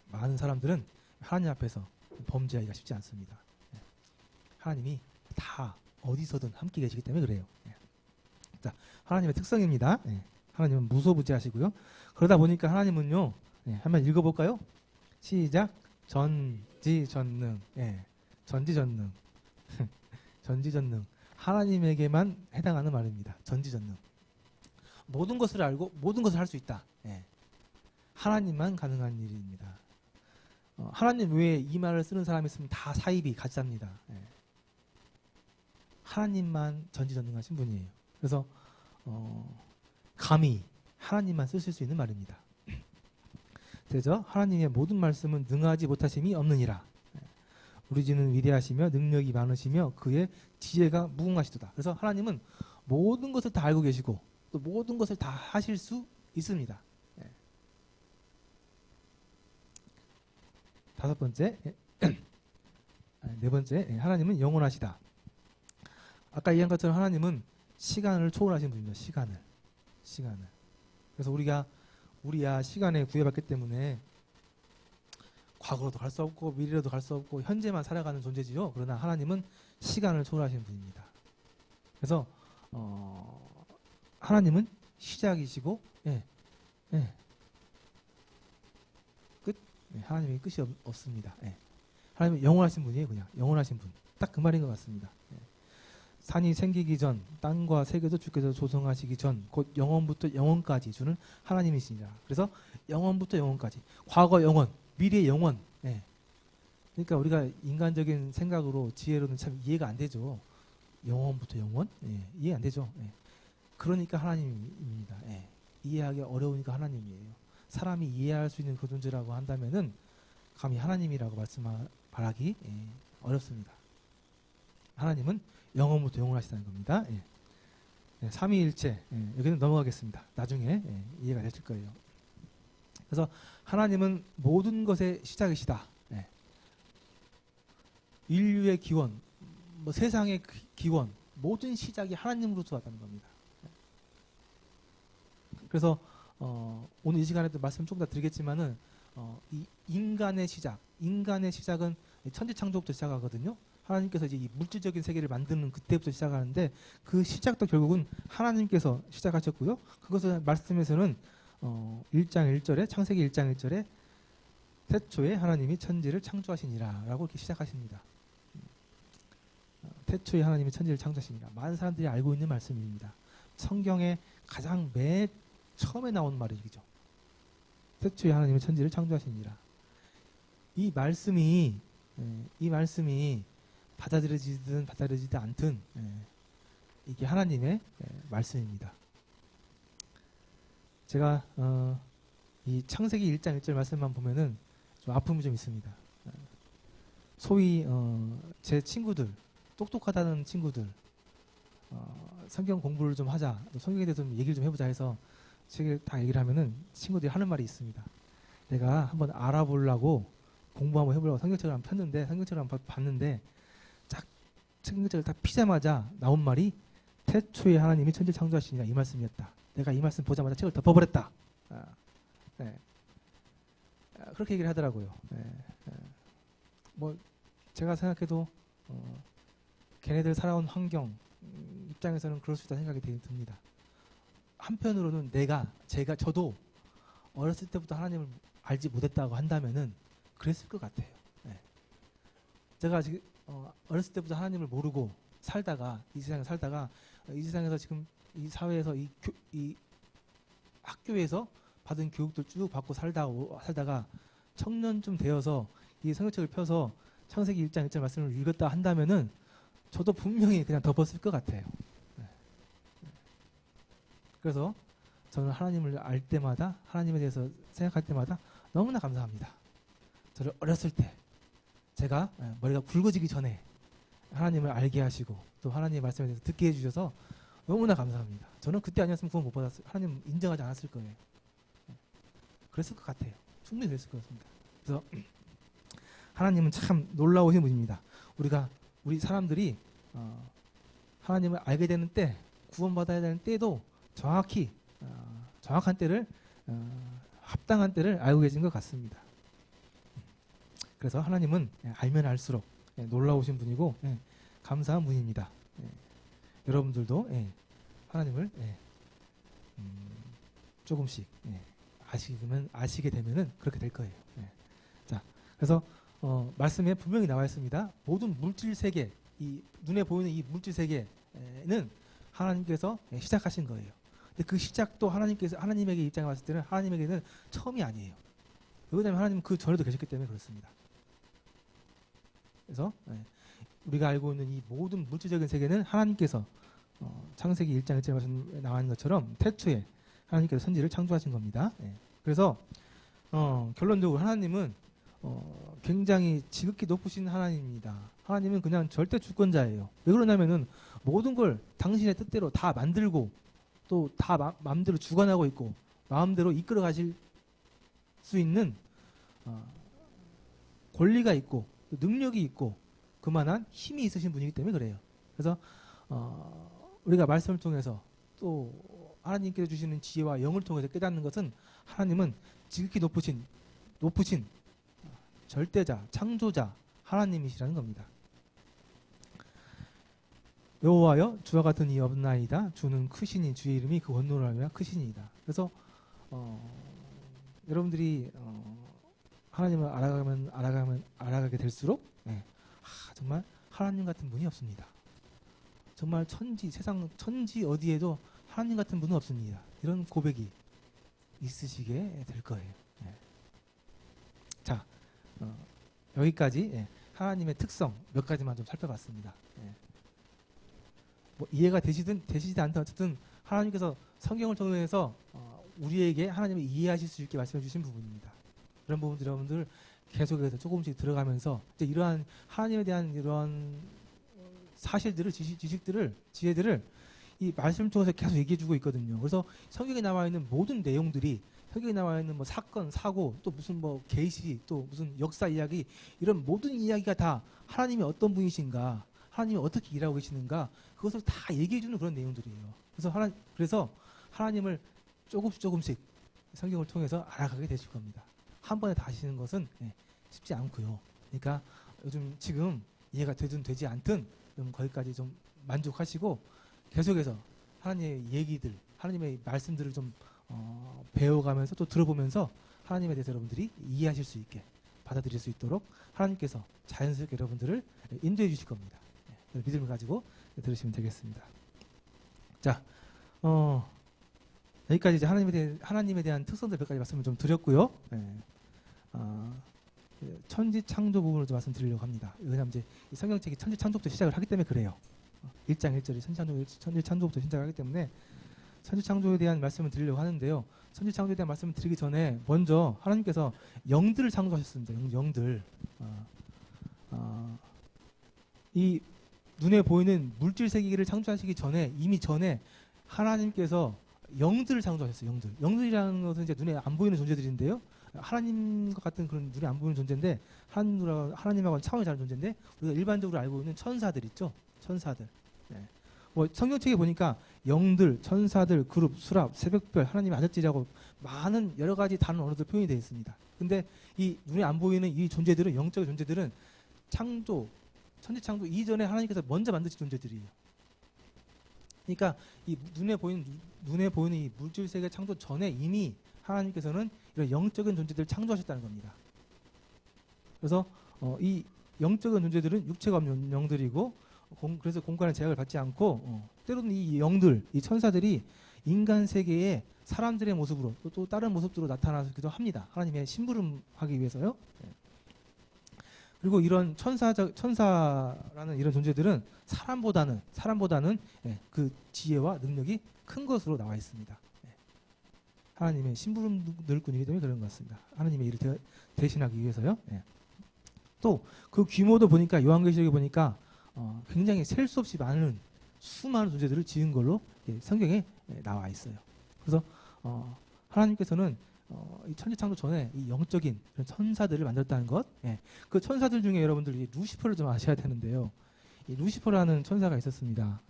많은 사람들은 하나님 앞에서 범죄하기가 쉽지 않습니다. 하나님이 다 어디서든 함께 계시기 때문에 그래요. 자, 하나님의 특성입니다. 하나님은 무소부재하시고요. 그러다 보니까 하나님은요. 한번 읽어볼까요? 시작. 전지전능. 전지전능. 전지전능. 하나님에게만 해당하는 말입니다. 전지전능. 모든 것을 알고 모든 것을 할 수 있다. 하나님만 가능한 일입니다. 하나님 외에 이 말을 쓰는 사람이 있으면 다 사입이 가짜입니다. 하나님만 전지전능하신 분이에요. 그래서 감히 하나님만 쓰실 수 있는 말입니다. 되죠? 하나님의 모든 말씀은 능하지 못하심이 없느니라. 우리 주는 위대하시며 능력이 많으시며 그의 지혜가 무궁하시도다. 그래서 하나님은 모든 것을 다 알고 계시고 또 모든 것을 다 하실 수 있습니다. 다섯 번째, 네 번째, 하나님은 영원하시다. 아까 얘기한 것처럼 하나님은 시간을 초월하신 분입니다. 시간을. 그래서 우리야 시간에 구애받기 때문에 과거로도 갈 수 없고 미래로도 갈 수 없고 현재만 살아가는 존재지요. 그러나 하나님은 시간을 초월하시는 분입니다. 그래서 하나님은 시작이시고 끝. 하나님의 끝이 없습니다. 하나님은 영원하신 분이에요. 그냥 영원하신 분. 딱 그 말인 것 같습니다. 산이 생기기 전 땅과 세계도 주께서 조성하시기 전 곧 영원부터 영원까지 주는 하나님이시니라. 그래서 영원부터 영원까지 과거 영원, 미래 영원. 그러니까 우리가 인간적인 생각으로 지혜로는 참 이해가 안 되죠. 영원부터 영원? 이해 안 되죠. 그러니까 하나님입니다. 이해하기 어려우니까 하나님이에요. 사람이 이해할 수 있는 그 존재라고 한다면은 감히 하나님이라고 말하기 어렵습니다. 하나님은 영원부터 영원하시다는 겁니다. 삼위일체 여기는 넘어가겠습니다. 나중에 이해가 되실 거예요. 그래서 하나님은 모든 것의 시작이시다. 인류의 기원, 뭐 세상의 기원, 모든 시작이 하나님으로부터 왔다는 겁니다. 그래서 오늘 이 시간에도 말씀 조금 더 드리겠지만은 이 인간의 시작은 천지창조부터 시작하거든요. 하나님께서 이제 이 물질적인 세계를 만드는 그때부터 시작하는데 그 시작도 결국은 하나님께서 시작하셨고요. 그것을 말씀에서는 1장 1절에 창세기 1장 1절에 태초에 하나님이 천지를 창조하시니라 라고 이렇게 시작하십니다. 태초에 하나님이 천지를 창조하시니라. 많은 사람들이 알고 있는 말씀입니다. 성경에 가장 맨 처음에 나온 말이죠. 태초에 하나님이 천지를 창조하시니라. 이 말씀이 받아들여지든 받아들여지지 않든 이게 하나님의 말씀입니다. 제가 이 창세기 1장 1절 말씀만 보면은 좀 아픔이 좀 있습니다. 소위 제 친구들, 똑똑하다는 친구들, 성경 공부를 좀 하자, 성경에 대해서 좀 얘기를 좀 해보자 해서 책을 다 얘기를 하면은 친구들이 하는 말이 있습니다. 내가 한번 알아보려고 공부 한번 해보려고 성경책을 한번 폈는데, 성경책을 한번 봤는데 딱 성경책을 딱 피자마자 나온 말이 태초에 하나님이 천지를 창조하시니라 이 말씀이었다. 내가 이 말씀 보자마자 책을 덮어버렸다. 그렇게 얘기를 하더라고요. 뭐 제가 생각해도 걔네들 살아온 환경 입장에서는 그럴 수 있다 생각이 듭니다. 한편으로는 저도 어렸을 때부터 하나님을 알지 못했다고 한다면은 그랬을 것 같아요. 제가 지금 어렸을 때부터 하나님을 모르고 살다가 이 세상에서 지금 이 사회에서 이 학교에서 받은 교육들 쭉 받고 살다가 청년쯤 되어서 이 성경책을 펴서 창세기 1장 1절 말씀을 읽었다 한다면은 저도 분명히 그냥 덮었을 것 같아요. 그래서 저는 하나님을 알 때마다, 하나님에 대해서 생각할 때마다 너무나 감사합니다. 저를 어렸을 때 제가 머리가 굵어지기 전에 하나님을 알게 하시고 또 하나님의 말씀에 대해서 듣게 해주셔서 너무나 감사합니다. 저는 그때 아니었으면 구원 못 받았어요. 하나님 인정하지 않았을 거예요. 그랬을 것 같아요. 충분히 그랬을 것 같습니다. 그래서 하나님은 참 놀라우신 분입니다. 우리 사람들이 하나님을 알게 되는 때, 구원받아야 되는 때도 정확히 정확한 때를 합당한 때를 알고 계신 것 같습니다. 그래서 하나님은 알면 알수록 놀라우신 분이고 감사한 분입니다. 여러분들도 하나님을 조금씩 아시게 되면은 그렇게 될 거예요. 자, 그래서 말씀에 분명히 나와 있습니다. 모든 물질 세계, 이 눈에 보이는 이 물질 세계는 하나님께서 시작하신 거예요. 근데 그 시작도 하나님에게 입장에 왔을 때는 하나님에게는 처음이 아니에요. 왜냐하면 하나님은 그 전에도 계셨기 때문에 그렇습니다. 그래서 우리가 알고 있는 이 모든 물질적인 세계는 하나님께서 창세기 1장 1절에 말씀 나와 있는 것처럼 태초에 하나님께서 천지를 창조하신 겁니다. 그래서 결론적으로 하나님은 굉장히 지극히 높으신 하나님입니다. 하나님은 그냥 절대 주권자예요. 왜 그러냐면은 모든 걸 당신의 뜻대로 다 만들고 또 다 마음대로 주관하고 있고 마음대로 이끌어 가실 수 있는 권리가 있고 능력이 있고 그만한 힘이 있으신 분이기 때문에 그래요. 그래서 우리가 말씀을 통해서 또 하나님께서 주시는 지혜와 영을 통해서 깨닫는 것은 하나님은 지극히 높으신 절대자, 창조자 하나님이시라는 겁니다. 여호와여 주와 같은 이 없나이다. 주는 크시니 주의 이름이 그 원노를 하며 크시니이다. 그래서 여러분들이 하나님을 알아가게 될수록 정말 하나님 같은 분이 없습니다. 정말 세상 천지 어디에도 하나님 같은 분은 없습니다. 이런 고백이 있으시게 될 거예요. 자, 여기까지 하나님의 특성 몇 가지만 좀 살펴봤습니다. 뭐 이해가 되시지 않든 어쨌든 하나님께서 성경을 통해서 우리에게 하나님을 이해하실 수 있게 말씀해 주신 부분입니다. 그런 부분들 여러분들 계속해서 조금씩 들어가면서 이제 이러한 하나님에 대한 이러한 사실들을 지혜들을 이 말씀을 통해서 계속 얘기해주고 있거든요. 그래서 성경에 나와 있는 모든 내용들이 성경에 나와 있는 뭐 사건, 사고, 또 무슨 뭐 계시, 또 무슨 역사 이야기 이런 모든 이야기가 다 하나님이 어떤 분이신가, 하나님이 어떻게 일하고 계시는가 그것을 다 얘기해주는 그런 내용들이에요. 그래서 하나님을 조금씩 성경을 통해서 알아가게 되실 겁니다. 한 번에 다 하시는 것은 쉽지 않고요. 그러니까 요즘 지금 이해가 되든 되지 않든 좀 거기까지 좀 만족하시고 계속해서 하나님의 얘기들, 하나님의 말씀들을 좀 배워가면서 또 들어보면서 하나님에 대해서 여러분들이 이해하실 수 있게 받아들일 수 있도록 하나님께서 자연스럽게 여러분들을 인도해 주실 겁니다. 믿음을 가지고 들으시면 되겠습니다. 자, 여기까지 이제 하나님에 대한 특성들 몇 가지 말씀을 좀 드렸고요. 천지 창조 부분을 좀 말씀드리려고 합니다. 왜냐하면 이제 이 성경책이 천지 창조부터 시작을 하기 때문에 그래요. 1장 1절이 천지 창조부터 시작하기 때문에 천지 창조에 대한 말씀을 드리려고 하는데요. 천지 창조에 대한 말씀을 드리기 전에 먼저 하나님께서 영들을 창조하셨습니다. 영들. 이 눈에 보이는 물질 세계를 창조하시기 전에 이미 전에 하나님께서 영들을 창조하셨어요. 영들이라는 것은 이제 눈에 안 보이는 존재들인데요. 하나님과 같은 그런 눈에 안 보이는 존재인데 하나님하고는 차원이 다른 존재인데 우리가 일반적으로 알고 있는 천사들 있죠. 천사들. 뭐 성경책에 보니까 영들, 천사들, 그룹, 수랍, 새벽별, 하나님의 아들들이라고 많은 여러 가지 다른 언어들 표현이 되어 있습니다. 근데 이 눈에 안 보이는 이 존재들은 영적인 존재들은 천지 창조 이전에 하나님께서 먼저 만드신 존재들이에요. 그러니까 이 눈에 보이는 이 물질 세계 창조 전에 이미 하나님께서는 이런 영적인 존재들을 창조하셨다는 겁니다. 그래서 이 영적인 존재들은 육체가 없는 영들이고 그래서 공간의 제약을 받지 않고 때로는 이 영들, 이 천사들이 인간 세계에 사람들의 모습으로 또 다른 모습으로 나타나기도 합니다. 하나님의 심부름하기 위해서요. 그리고 이런 천사라는 이런 존재들은 사람보다는 그 지혜와 능력이 큰 것으로 나와 있습니다. 하나님의 심부름꾼이기 때문에 그런 것 같습니다. 하나님의 일을 대신하기 위해서요. 또 그 규모도 보니까 요한계시록에 보니까 굉장히 셀 수 없이 많은 수많은 존재들을 지은 걸로 성경에 나와 있어요. 그래서 하나님께서는 이 천지 창조 전에 이 영적인 천사들을 만들었다는 것. 그 천사들 중에 여러분들이 루시퍼를 좀 아셔야 되는데요. 이 루시퍼라는 천사가 있었습니다.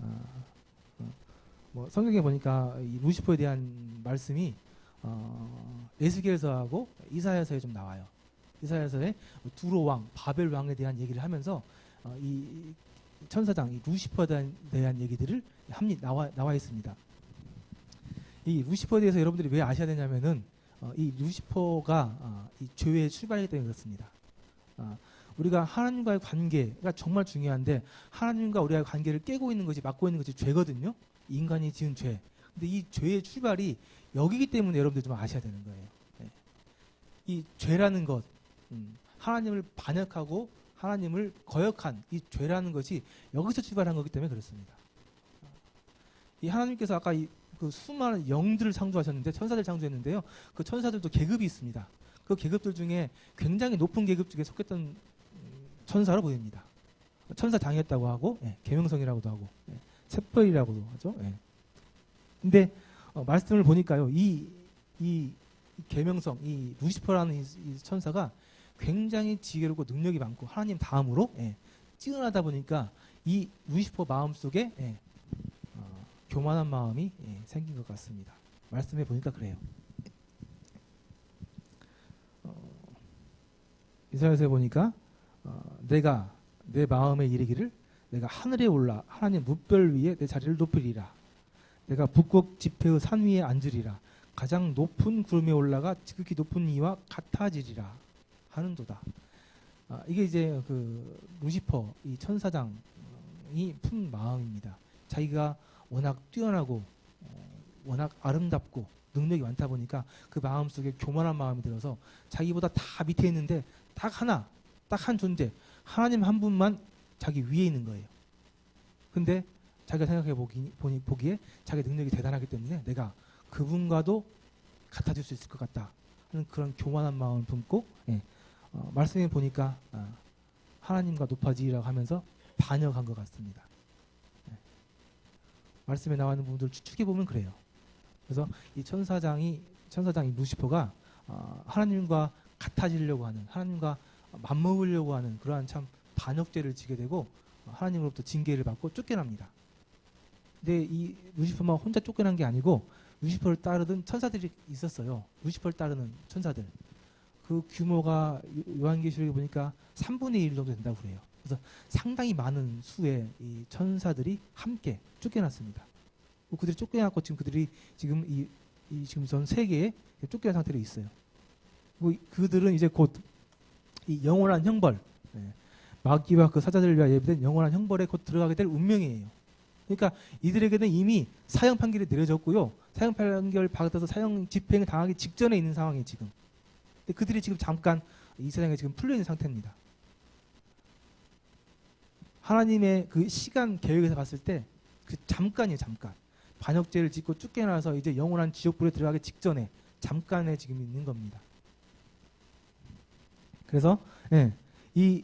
뭐 성경에 보니까 이 루시퍼에 대한 말씀이 에스겔서하고 이사야서에 좀 나와요. 이사야서에 두로 왕, 바벨 왕에 대한 얘기를 하면서 이 천사장, 이 루시퍼에 대한 얘기들을 나와 있습니다. 이 루시퍼에 대해서 여러분들이 왜 아셔야 되냐면은 이 루시퍼가 이 죄의 출발이기 때문에 그렇습니다. 우리가 하나님과의 관계가 정말 중요한데 하나님과 우리와의 관계를 깨고 있는 것이 막고 있는 것이 죄거든요. 인간이 지은 죄. 근데 이 죄의 출발이 여기기 때문에 여러분들 좀 아셔야 되는 거예요. 이 죄라는 것, 하나님을 반역하고 하나님을 거역한 이 죄라는 것이 여기서 출발한 거기 때문에 그렇습니다. 이 하나님께서 아까 그 수많은 영들을 창조하셨는데 천사들 창조했는데요. 그 천사들도 계급이 있습니다. 그 계급들 중에 굉장히 높은 계급 중에 속했던 천사로 보입니다. 천사장이었다고 하고 계명성이라고도 하고 샛별이라고도 하죠. 근데 말씀을 보니까요. 이 계명성, 이 루시퍼라는 이 천사가 굉장히 지혜롭고 능력이 많고 하나님 다음으로 뛰어나다 보니까 이 루시퍼 마음속에 교만한 마음이 생긴 것 같습니다. 말씀해 보니까 그래요. 이사야서에 보니까 내가 내 마음에 이르기를 내가 하늘에 올라 하나님 무별 위에 내 자리를 높이리라. 내가 북극 지폐의 산 위에 앉으리라. 가장 높은 구름에 올라가 지극히 높은 이와 같아지리라 하는도다. 이게 이제 그 루시퍼 이 천사장이 푼 마음입니다. 자기가 워낙 뛰어나고 워낙 아름답고 능력이 많다 보니까 그 마음속에 교만한 마음이 들어서 자기보다 다 밑에 있는데 딱 한 존재 하나님 한 분만 자기 위에 있는 거예요. 근데 자기가 생각해 보기에 자기 능력이 대단하기 때문에 내가 그분과도 같아질 수 있을 것 같다 하는 그런 교만한 마음을 품고 말씀해 보니까 하나님과 높아지라고 하면서 반역한 것 같습니다. 말씀에 나와 있는 부분들을 추측해 보면 그래요. 그래서 이 천사장이 루시퍼가 하나님과 같아지려고 하는, 하나님과 맞먹으려고 하는 그러한 참 반역죄를 지게 되고 하나님으로부터 징계를 받고 쫓겨납니다. 근데 이 루시퍼만 혼자 쫓겨난 게 아니고 루시퍼를 따르던 천사들이 있었어요. 루시퍼를 따르는 천사들. 그 규모가 요한계시록에 보니까 3분의 1 정도 된다고 그래요. 그래서 상당히 많은 수의 이 천사들이 함께 쫓겨났습니다. 그들이 쫓겨났고 지금 그들이 지금 지금 전 세계에 쫓겨난 상태로 있어요. 그들은 이제 곧 이 영원한 형벌, 마귀와 그 사자들을 위하여 예비된 영원한 형벌에 곧 들어가게 될 운명이에요. 그러니까 이들에게는 이미 사형 판결이 내려졌고요. 사형 판결 받아서 사형 집행을 당하기 직전에 있는 상황이에요, 지금. 근데 그들이 지금 잠깐 이 세상에 지금 풀려 있는 상태입니다. 하나님의 그 시간 계획에서 봤을 때 그 잠깐이에요, 잠깐. 반역죄를 짓고 쫓겨나서 이제 영원한 지옥불에 들어가기 직전에 잠깐에 지금 있는 겁니다. 그래서 이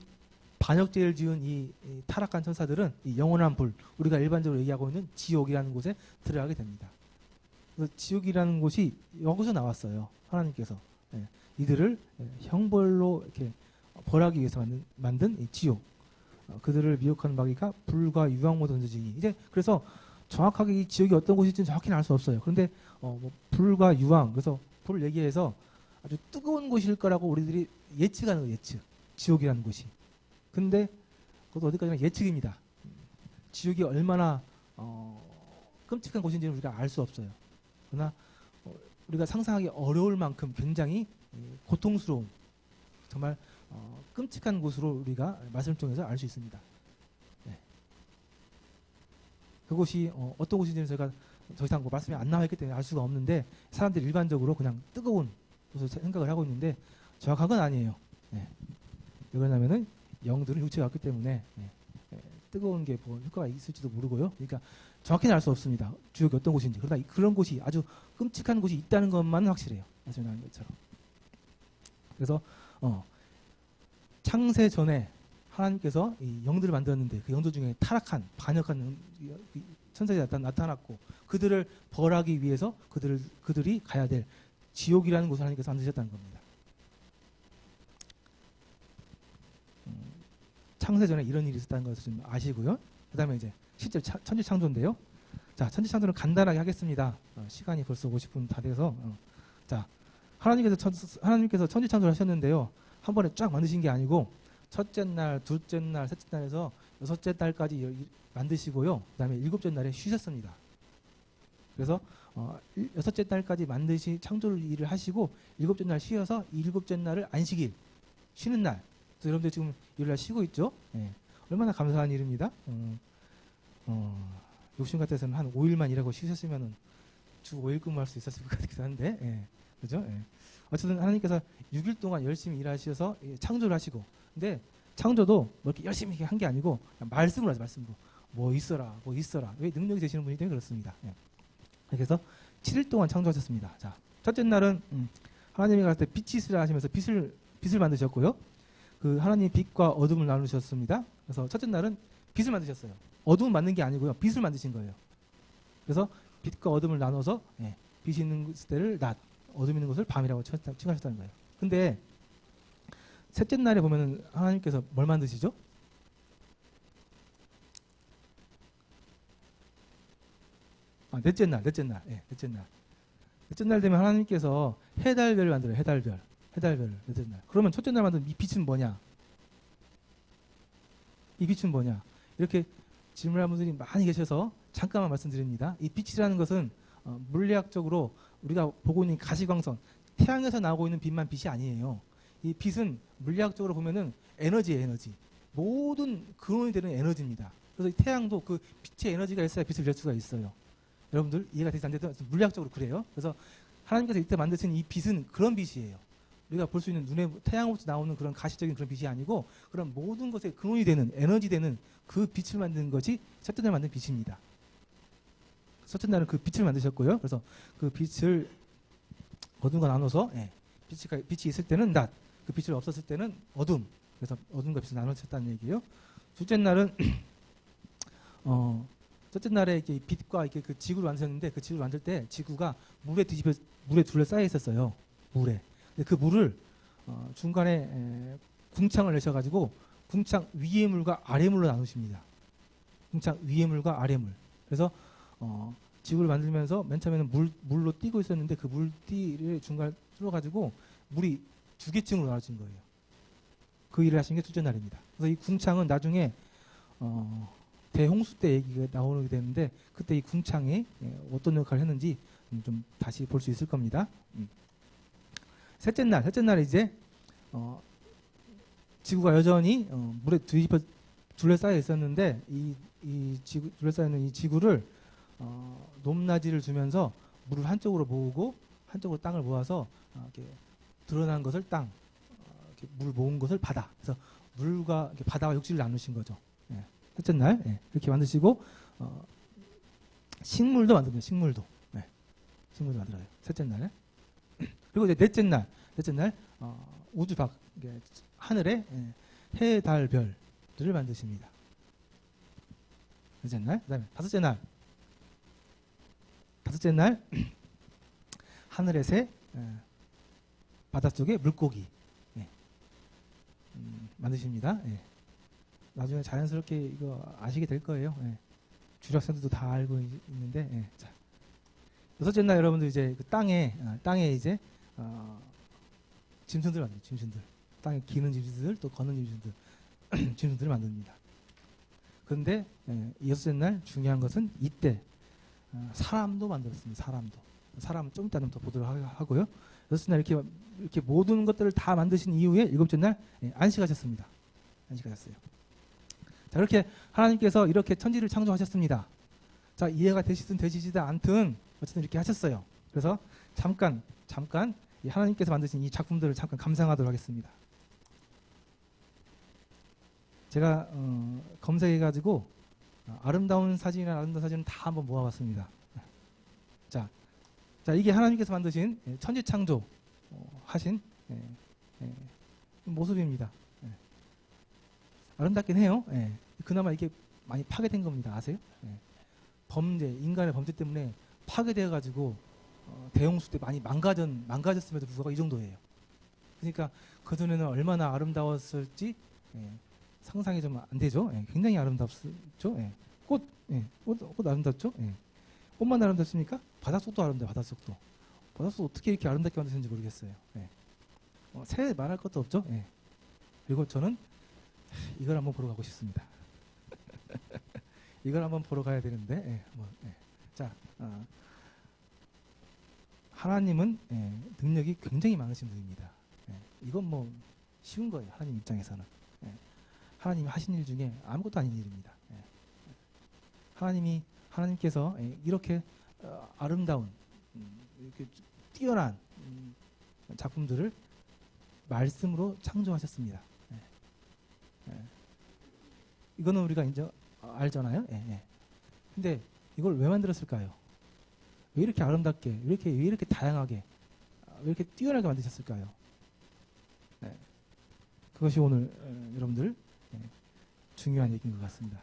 반역죄를 지은 이 타락한 천사들은 이 영원한 불, 우리가 일반적으로 얘기하고 있는 지옥이라는 곳에 들어가게 됩니다. 그래서 지옥이라는 곳이 여기서 나왔어요. 하나님께서 이들을 형벌로 이렇게 벌하기 위해서 만든 이 지옥. 그들을 미혹하는 마귀가 불과 유황모 던져지니. 이제 그래서 정확하게 이 지옥이 어떤 곳일지는 정확히는 알 수 없어요. 그런데 뭐 불과 유황, 그래서 불을 얘기해서 아주 뜨거운 곳일 거라고 우리들이 예측하는 거예요. 예측. 지옥이라는 곳이. 근데 그것도 어디까지나 예측입니다. 지옥이 얼마나 끔찍한 곳인지는 우리가 알 수 없어요. 그러나 우리가 상상하기 어려울 만큼 굉장히 고통스러운, 정말 끔찍한 곳으로 우리가 말씀을 통해서 알 수 있습니다. 그곳이 어떤 곳인지는 저희가 더 이상 뭐 말씀이 안 나와 있기 때문에 알 수가 없는데, 사람들이 일반적으로 그냥 뜨거운 곳을 생각을 하고 있는데 정확한 건 아니에요. 왜 그러냐면은 영들은 육체가 없기 때문에 뜨거운 게 뭐 효과가 있을지도 모르고요. 그러니까 정확히는 알 수 없습니다. 지옥이 어떤 곳인지. 그러나 그런 곳이 아주 끔찍한 곳이 있다는 것만은 확실해요. 말씀이 나온 것처럼. 그래서 창세 전에 하나님께서 이 영들을 만들었는데 그 영들 중에 타락한 반역한 천사들이 나타났고 그들을 벌하기 위해서 그들이 가야 될 지옥이라는 곳을 하나님께서 만드셨다는 겁니다. 창세 전에 이런 일이 있었다는 것을 좀 아시고요. 그 다음에 이제 실제 천지창조인데요. 자, 천지창조는 간단하게 하겠습니다. 시간이 벌써 50분 다 돼서. 자, 하나님께서 천지창조를 하셨는데요. 한 번에 쫙 만드신 게 아니고 첫째 날, 둘째 날, 셋째 날에서 여섯째 날까지 만드시고요. 그 다음에 일곱째 날에 쉬셨습니다. 그래서 여섯째 날까지 창조 일을 하시고 일곱째 날 쉬어서 일곱째 날을 안식일, 쉬는 날. 그래서 여러분들 지금 일요일 날 쉬고 있죠? 얼마나 감사한 일입니다. 욕심 같아서는 한 5일만 일하고 쉬셨으면 주 5일 근무할 수 있었을 것 같기도 한데, 그죠? 어쨌든 하나님께서 6일 동안 열심히 일하셔서 창조를 하시고, 근데 창조도 뭐 이렇게 열심히 한 게 아니고 말씀으로 하죠, 말씀으로. 뭐 있어라. 왜 능력이 되시는 분이 때문에 그렇습니다. 그래서 7일 동안 창조하셨습니다. 자, 첫째 날은 하나님이 갈 때 빛이 있으라 하시면서 빛을 만드셨고요. 그 하나님 빛과 어둠을 나누셨습니다. 그래서 첫째 날은 빛을 만드셨어요. 어둠을 만든 게 아니고요. 빛을 만드신 거예요. 그래서 빛과 어둠을 나눠서 빛이 있는 때를 낮, 어둠이 있는 것을 밤이라고 칭하셨다는 거예요. 근데 셋째 날에 보면은 하나님께서 뭘 만드시죠? 넷째 날. 넷째 날 되면 하나님께서 해달별을 만들어요. 해달별. 넷째 날. 그러면 첫째 날 만든 이 빛은 뭐냐? 이 빛은 뭐냐? 이렇게 질문하는 분들이 많이 계셔서 잠깐만 말씀드립니다. 이 빛이라는 것은 물리학적으로 우리가 보고 있는 가시광선, 태양에서 나오고 있는 빛만 빛이 아니에요. 이 빛은 물리학적으로 보면은 에너지예요, 에너지. 모든 근원이 되는 에너지입니다. 그래서 이 태양도 그 빛의 에너지가 있어야 빛을 낼 수가 있어요. 여러분들 이해가 되지 않는데 물리학적으로 그래요. 그래서 하나님께서 이때 만드신 이 빛은 그런 빛이에요. 우리가 볼 수 있는 눈에 태양으로부터 나오는 그런 가시적인 그런 빛이 아니고 그런 모든 것의 근원이 되는 에너지 되는 그 빛을 만든 것이 첫째 날 만든 빛입니다. 첫째 날은 그 빛을 만드셨고요. 그래서 그 빛을 어둠과 나눠서 빛이 있을 때는 낮, 그 빛을 없었을 때는 어둠. 그래서 어둠과 빛을 나누셨다는 얘기예요. 둘째 날은 첫째 날에 이렇게 빛과 이렇게 그 지구를 만드셨는데 그 지구를 만들 때 지구가 물에 둘러싸여 있었어요. 물에. 근데 그 물을 중간에 궁창을 내셔가지고 궁창 위의 물과 아래 물로 나누십니다. 궁창 위의 물과 아래 물. 그래서 지구를 만들면서 맨 처음에는 물로 띄고 있었는데 그 물띠를 중간에 뚫어가지고 물이 두 개층으로 나눠진 거예요. 그 일을 하신 게 둘째 날입니다. 그래서 이 궁창은 나중에 대홍수 때 얘기가 나오게 되는데 그때 이 궁창이 어떤 역할을 했는지 좀 다시 볼 수 있을 겁니다. 셋째 날에 이제 지구가 여전히 물에 둘러싸여 있었는데 이 지구 둘러싸여 있는 이 지구를 높낮이를 주면서 물을 한쪽으로 모으고 한쪽으로 땅을 모아서 이렇게 드러난 것을 땅, 이렇게 물 모은 것을 바다. 그래서 물과 이렇게 바다와 육지를 나누신 거죠. 예. 셋째 날 이렇게 만드시고 식물도 만듭니다. 식물도 만들어요. 셋째 날. 그리고 이제 넷째 날 우주 밖 하늘에 해, 달, 별들을 만드십니다. 넷째 날. 그다음에 다섯째 날 하늘의 새, 바닷속의 물고기 만드십니다. 나중에 자연스럽게 이거 아시게 될 거예요. 주력생들도 다 알고 있는데. 자. 여섯째 날 여러분들 이제 그 땅에 이제 짐승들 만듭니다. 짐승들. 땅에 기는 짐승들 또 걷는 짐승들 짐승들을 만듭니다. 그런데 이 여섯째 날 중요한 것은 이때 사람도 만들었습니다. 사람은 좀 이따 더 보도록 하고요. 여섯째 날 이렇게 모든 것들을 다 만드신 이후에 일곱째 날 안식하셨습니다. 안식하셨어요. 자, 이렇게 하나님께서 이렇게 천지를 창조하셨습니다. 자, 이해가 되시든 되시지 않든 어쨌든 이렇게 하셨어요. 그래서 잠깐 이 하나님께서 만드신 이 작품들을 잠깐 감상하도록 하겠습니다. 제가 검색해가지고 아름다운 사진은 다 한번 모아봤습니다. 자, 이게 하나님께서 만드신 천지 창조 하신 모습입니다. 아름답긴 해요. 그나마 이게 많이 파괴된 겁니다. 아세요? 인간의 범죄 때문에 파괴되어가지고 대홍수 때 많이 망가졌음에도 불구하고 이 정도예요. 그러니까 그 전에는 얼마나 아름다웠을지 상상이 좀 안 되죠. 굉장히 아름답죠. 꽃 아름답죠. 꽃만 아름답습니까? 바닷속도 아름다워요. 바닷속 어떻게 이렇게 아름답게 만드셨는지 모르겠어요. 새 말할 것도 없죠. 그리고 저는 이걸 한번 보러 가고 싶습니다. 이걸 한번 보러 가야 되는데. 자, 하나님은 능력이 굉장히 많으신 분입니다. 이건 뭐 쉬운 거예요. 하나님 입장에서는. 하나님이 하신 일 중에 아무것도 아닌 일입니다. 하나님께서 이렇게 아름다운 이렇게 뛰어난 작품들을 말씀으로 창조하셨습니다. 이거는 우리가 이제 알잖아요. 근데 이걸 왜 만들었을까요? 왜 이렇게 아름답게, 왜 이렇게 다양하게, 왜 이렇게 뛰어나게 만드셨을까요? 그것이 오늘 여러분들 중요한 얘기인 것 같습니다.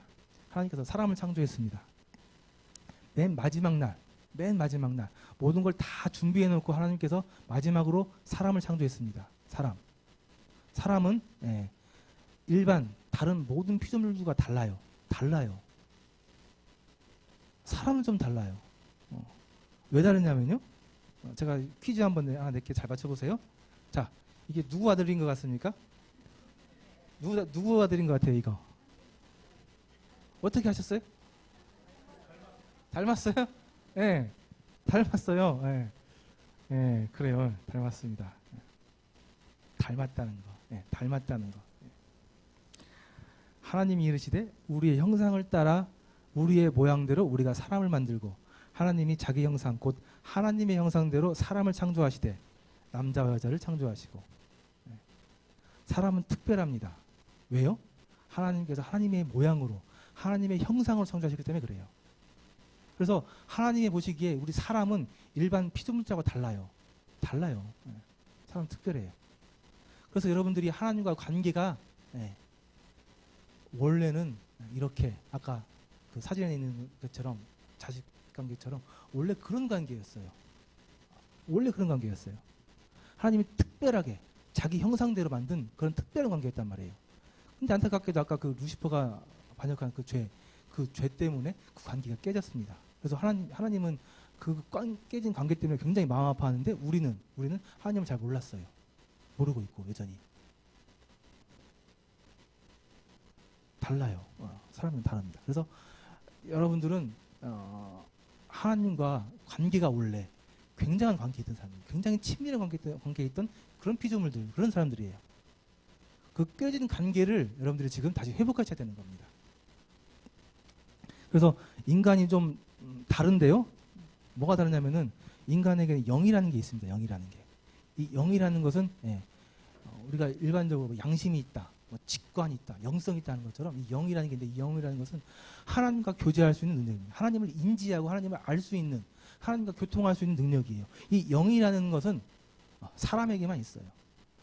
하나님께서 사람을 창조했습니다. 맨 마지막 날 모든 걸 다 준비해 놓고 하나님께서 마지막으로 사람을 창조했습니다. 사람은 일반 다른 모든 피조물들과 달라요. 사람은 좀 달라요. 왜 다르냐면요. 제가 퀴즈 한번 하나 낼게 잘 맞춰보세요. 자, 이게 누구 아들인 것 같습니까? 누구 아들인 것 같아요, 이거? 어떻게 하셨어요? 닮았어요? 닮았어요. 그래요. 닮았습니다. 닮았다는 거. 하나님이 이르시되 우리의 형상을 따라 우리의 모양대로 우리가 사람을 만들고 하나님이 자기 형상 곧 하나님의 형상대로 사람을 창조하시되 남자와 여자를 창조하시고. 사람은 특별합니다. 왜요? 하나님께서 하나님의 모양으로 하나님의 형상으로 창조하셨기 때문에 그래요. 그래서 하나님이 보시기에 우리 사람은 일반 피조물자와 달라요. 사람 특별해요. 그래서 여러분들이 하나님과 관계가 원래는 이렇게 아까 그 사진에 있는 것처럼 자식 관계처럼 원래 그런 관계였어요. 원래 그런 관계였어요. 하나님이 특별하게 자기 형상대로 만든 그런 특별한 관계였단 말이에요. 근데 안타깝게도 아까 그 루시퍼가 반역한 그 죄 때문에 그 관계가 깨졌습니다. 그래서 하나님은 그 깨진 관계 때문에 굉장히 마음 아파하는데 우리는 하나님을 잘 몰랐어요. 모르고 있고 여전히. 달라요. 사람은 다릅니다. 그래서 여러분들은 하나님과 관계가 원래 굉장한 관계에 있던 사람들, 굉장히 친밀한 관계에 있던 그런 피조물들, 그런 사람들이에요. 그 깨진 관계를 여러분들이 지금 다시 회복하셔야 되는 겁니다. 그래서 인간이 좀 다른데요. 뭐가 다르냐면은 인간에게는 영이라는 게 있습니다. 영이라는 게. 이 영이라는 것은 우리가 일반적으로 양심이 있다, 뭐 직관이 있다, 영성이 있다는 것처럼 이 영이라는 게 있는데 이 영이라는 것은 하나님과 교제할 수 있는 능력입니다. 하나님을 인지하고 하나님을 알 수 있는, 하나님과 교통할 수 있는 능력이에요. 이 영이라는 것은 사람에게만 있어요.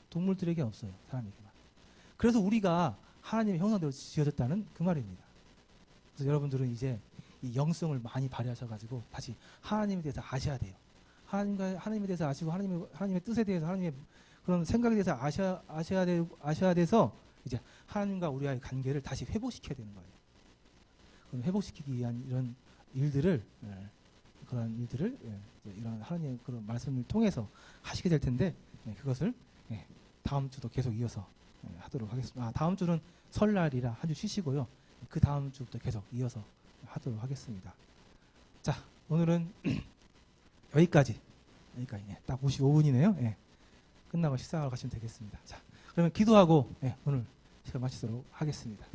동물들에게 없어요. 사람에게만. 그래서 우리가 하나님의 형상대로 지어졌다는 그 말입니다. 그래서 여러분들은 이제 이 영성을 많이 발휘하셔가지고 다시 하나님에 대해서 아셔야 돼요. 하나님에 대해서 아시고 하나님의 뜻에 대해서 하나님의 그런 생각에 대해서 아셔야 돼서 이제 하나님과 우리와의 관계를 다시 회복시켜야 되는 거예요. 그럼 회복시키기 위한 이런 일들을 이런 하나님의 그런 말씀을 통해서 하시게 될 텐데 그것을 다음 주도 계속 이어서 하도록 하겠습니다. 다음 주는 설날이라 한 주 쉬시고요. 그 다음 주부터 계속 이어서 하도록 하겠습니다. 자, 오늘은 여기까지 딱 55분이네요. 끝나고 식사하러 가시면 되겠습니다. 자, 그러면 기도하고 오늘 시간 마치도록 하겠습니다.